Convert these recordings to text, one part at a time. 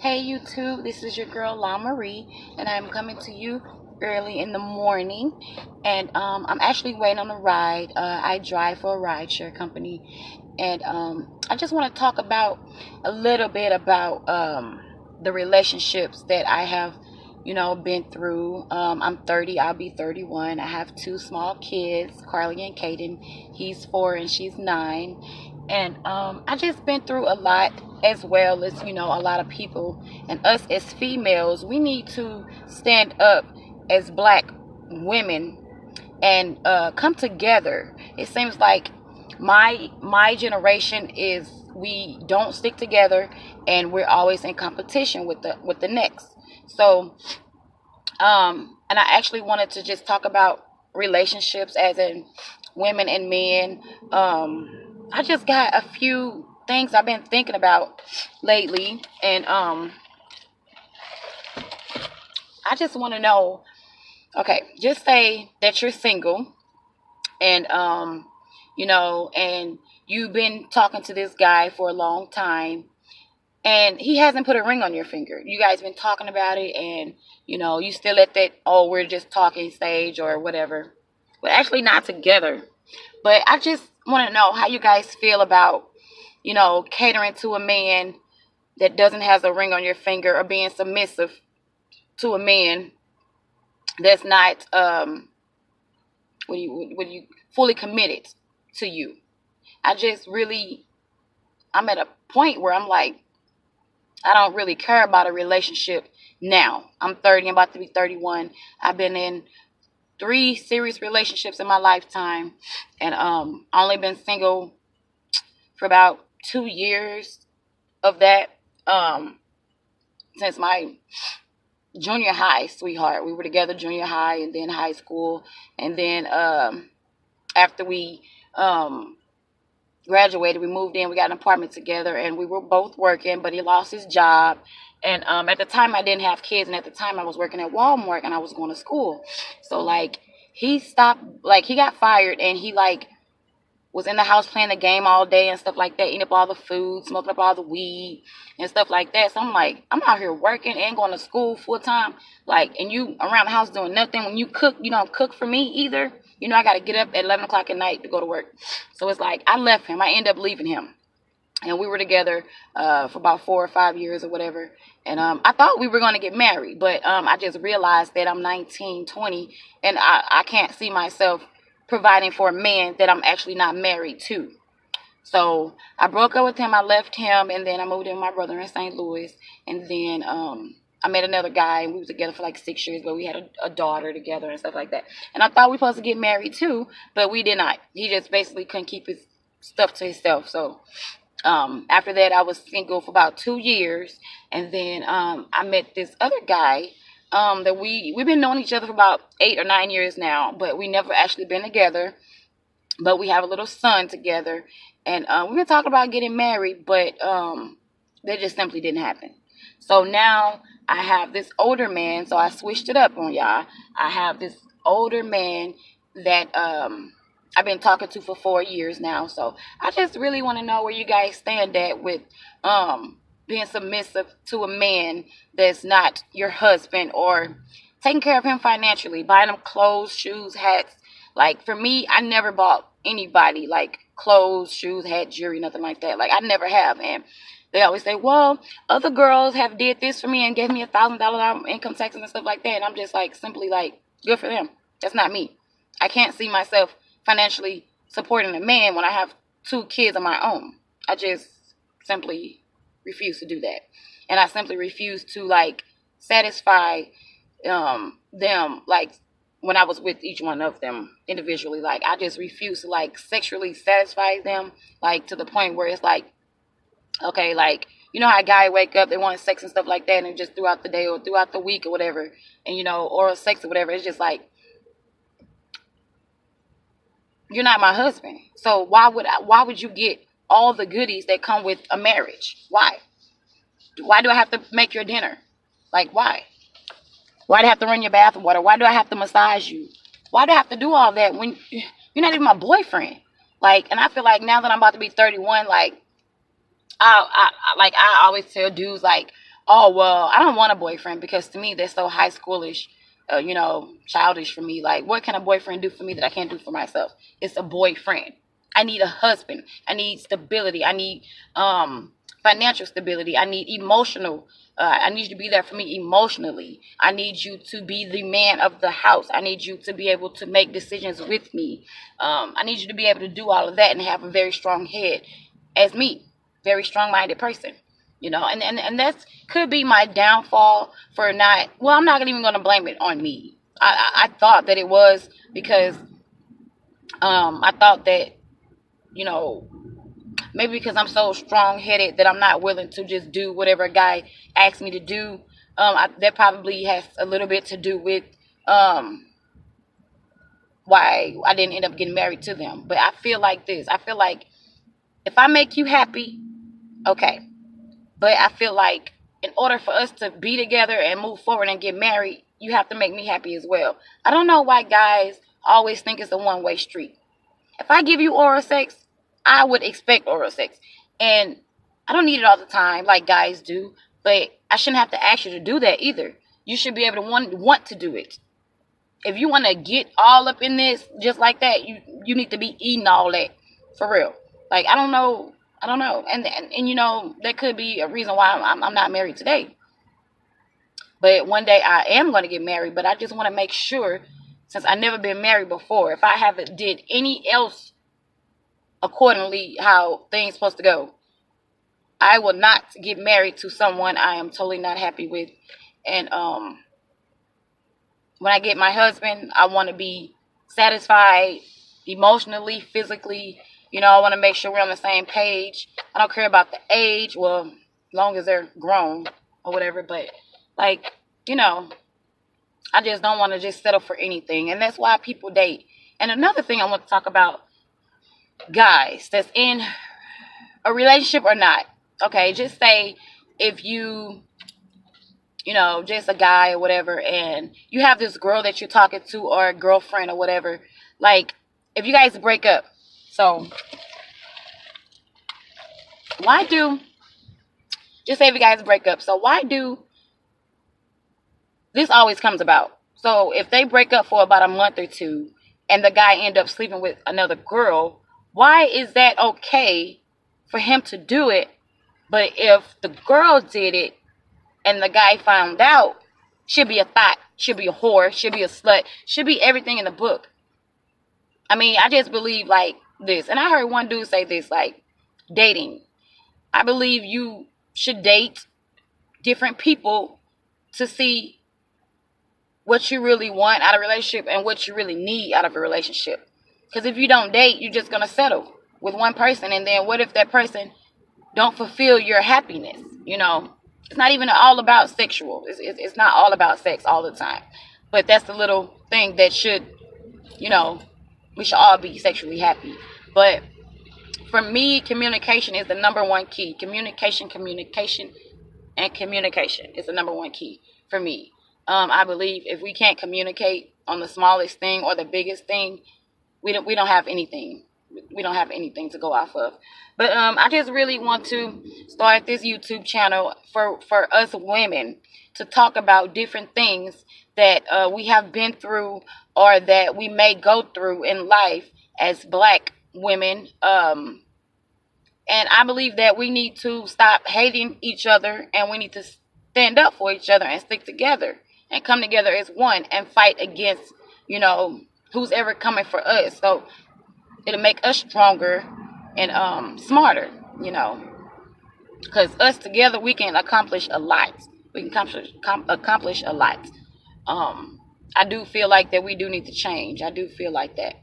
Hey YouTube, this is your girl La Marie, and I'm coming to you early in the morning. And I'm actually waiting on a ride. I drive for a rideshare company, and I just want to talk about a little bit about the relationships that I have, been through. I'm 30, I'll be 31. I have two small kids, Carly and Caden. He's 4 and she's 9, and I just been through a lot, as well as a lot of people. And us as females, we need to stand up as black women and come together. It seems like my generation is, we don't stick together, and we're always in competition with the next. So and I actually wanted to just talk about relationships, as in women and men. I just got a few things I've been thinking about lately, and I just want to know. Okay, just say that you're single, and and you've been talking to this guy for a long time, and he hasn't put a ring on your finger. You guys been talking about it, and you still at that, oh, we're just talking stage or whatever, but actually not together. But I just want to know how you guys feel about catering to a man that doesn't have a ring on your finger, or being submissive to a man that's not when you fully committed to you. I just really, I'm at a point where I'm like, I don't really care about a relationship now. I'm 30, I'm about to be 31. I've been in 3 serious relationships in my lifetime, and only been single for about 2 years of that. Um, since my junior high sweetheart, we were together junior high and then high school, and then after we um graduated, we moved in, we got an apartment together, and we were both working, but he lost his job. And at the time I didn't have kids, and at the time I was working at Walmart, and I was going to school. So like, he stopped, like he got fired, and he like was in the house playing the game all day and stuff like that, eating up all the food, smoking up all the weed and stuff like that. So I'm like, I'm out here working and going to school full time, like, and you around the house doing nothing. When you cook, you don't cook for me either. I got to get up at 11 o'clock at night to go to work. So it's like, I left him. I ended up leaving him. And we were together for about 4 or 5 years or whatever. And I thought we were going to get married, but I just realized that I'm 19, 20, and I can't see myself providing for a man that I'm actually not married to. So I broke up with him. I left him, and then I moved in with my brother in St. Louis. And then I met another guy, and we were together for like 6 years, but we had a daughter together and stuff like that. And I thought we were supposed to get married too, but we did not. He just basically couldn't keep his stuff to himself. So after that, I was single for about 2 years, and then I met this other guy that we've been knowing each other for about 8 or 9 years now, but we never actually been together. But we have a little son together, and we've been talking about getting married, but that just simply didn't happen. So now I have this older man. So I switched it up on y'all. I have this older man that I've been talking to for 4 years now. So I just really want to know where you guys stand at with being submissive to a man that's not your husband, or taking care of him financially, buying him clothes, shoes, hats. Like for me, I never bought anybody like clothes, shoes, hat, jewelry, nothing like that. Like I never have. And they always say, well, other girls have did this for me and gave me $1,000 income taxes and stuff like that. And I'm just like, simply like, good for them. That's not me. I can't see myself financially supporting a man when I have 2 kids of my own. I just simply refuse to do that. And I simply refuse to like satisfy them, like when I was with each one of them individually. Like I just refuse to like sexually satisfy them, like to the point where it's like, okay, like how a guy wake up, they want sex and stuff like that, and just throughout the day or throughout the week or whatever, and oral sex or whatever. It's just like, you're not my husband. So why would you get all the goodies that come with a marriage? Why do I have to make your dinner? Like why? Why do I have to run your bath water? Why do I have to massage you? Why do I have to do all that when you're not even my boyfriend? Like, and I feel like now that I'm about to be 31, like I always tell dudes, like, Oh, well, I don't want a boyfriend because to me that's so high schoolish, childish for me. Like, what can a boyfriend do for me that I can't do for myself? It's a boyfriend. I need a husband. I need stability. I need financial stability. I need emotional. I need you to be there for me emotionally. I need you to be the man of the house. I need you to be able to make decisions with me. I need you to be able to do all of that and have a very strong head as me, very strong-minded person. And that's could be my downfall for not. Well, I'm not even going to blame it on me. I thought that it was because I thought that you know maybe because I'm so strong-headed that I'm not willing to just do whatever a guy asks me to do. That probably has a little bit to do with um, why I didn't end up getting married to them. But I feel like this. I feel like if I make you happy, okay. But I feel like in order for us to be together and move forward and get married, you have to make me happy as well. I don't know why guys always think it's a one-way street. If I give you oral sex, I would expect oral sex. And I don't need it all the time like guys do, but I shouldn't have to ask you to do that either. You should be able to want to do it. If you want to get all up in this just like that, you need to be eating all that for real. Like I don't know, and that could be a reason why I'm not married today. But one day I am going to get married. But I just want to make sure, since I never been married before, if I haven't did any else accordingly how things supposed to go, I will not get married to someone I am totally not happy with. And when I get my husband, I want to be satisfied emotionally, physically. I want to make sure we're on the same page. I don't care about the age, well, as long as they're grown or whatever. But, like, I just don't want to just settle for anything. And that's why people date. And another thing I want to talk about, guys that's in a relationship or not. Okay, just say if just a guy or whatever, and you have this girl that you're talking to or a girlfriend or whatever, like, if you guys break up, so just say if you guys break up, so why do, this always comes about, so if they break up for about a month or two, and the guy end up sleeping with another girl, why is that okay for him to do it, but if the girl did it, and the guy found out, she'll be a thought, she'll be a whore, she'll be a slut, she'll be everything in the book. I mean, I just believe like this. And I heard one dude say this, like, dating. I believe you should date different people to see what you really want out of a relationship and what you really need out of a relationship. Because if you don't date, you're just going to settle with one person. And then what if that person don't fulfill your happiness? It's not even all about sexual. It's not all about sex all the time. But that's the little thing that should, we should all be sexually happy. But for me, communication is the number one key. Communication, and communication is the number one key for me. I believe if we can't communicate on the smallest thing or the biggest thing, we don't have anything. We don't have anything to go off of. But I just really want to start this YouTube channel for us women to talk about different things that we have been through or that we may go through in life as black women. And I believe that we need to stop hating each other, and we need to stand up for each other and stick together and come together as one and fight against, who's ever coming for us. So it'll make us stronger and smarter, because us together we can accomplish a lot. We can accomplish a lot. I do feel like that we do need to change. I do feel like that.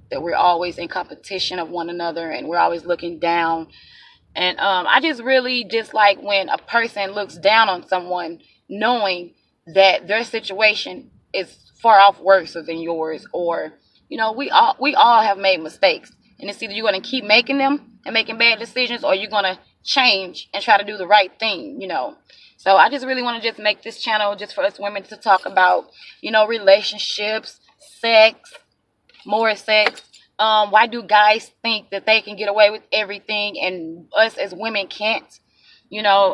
That we're always in competition of one another and we're always looking down. And I just really dislike when a person looks down on someone knowing that their situation is far off worse than yours, or we all have made mistakes, and it's either you're going to keep making them and making bad decisions, or you're going to change and try to do the right thing. So I just really want to just make this channel just for us women to talk about relationships, sex, more sex. Why do guys think that they can get away with everything and us as women can't? you know,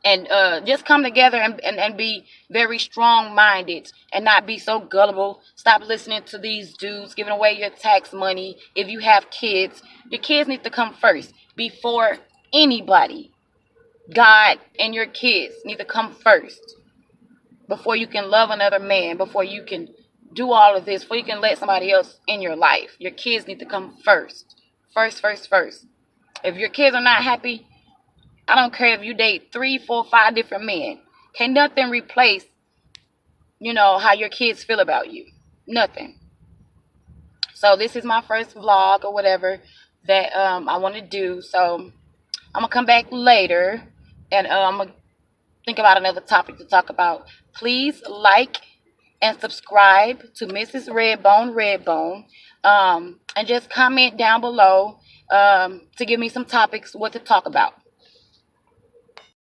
and just come together and be very strong minded and not be so gullible. Stop listening to these dudes giving away your tax money. If you have kids, your kids need to come first before anybody. God and your kids need to come first before you can love another man, before you can do all of this, before you can let somebody else in your life. Your kids need to come first. First. If your kids are not happy, I don't care if you date 3, 4, 5 different men. Can nothing replace, how your kids feel about you. Nothing. So this is my first vlog or whatever that I want to do. So I'm going to come back later and I'm going to think about another topic to talk about. Please like and subscribe to Mrs. Redbone. And just comment down below to give me some topics what to talk about.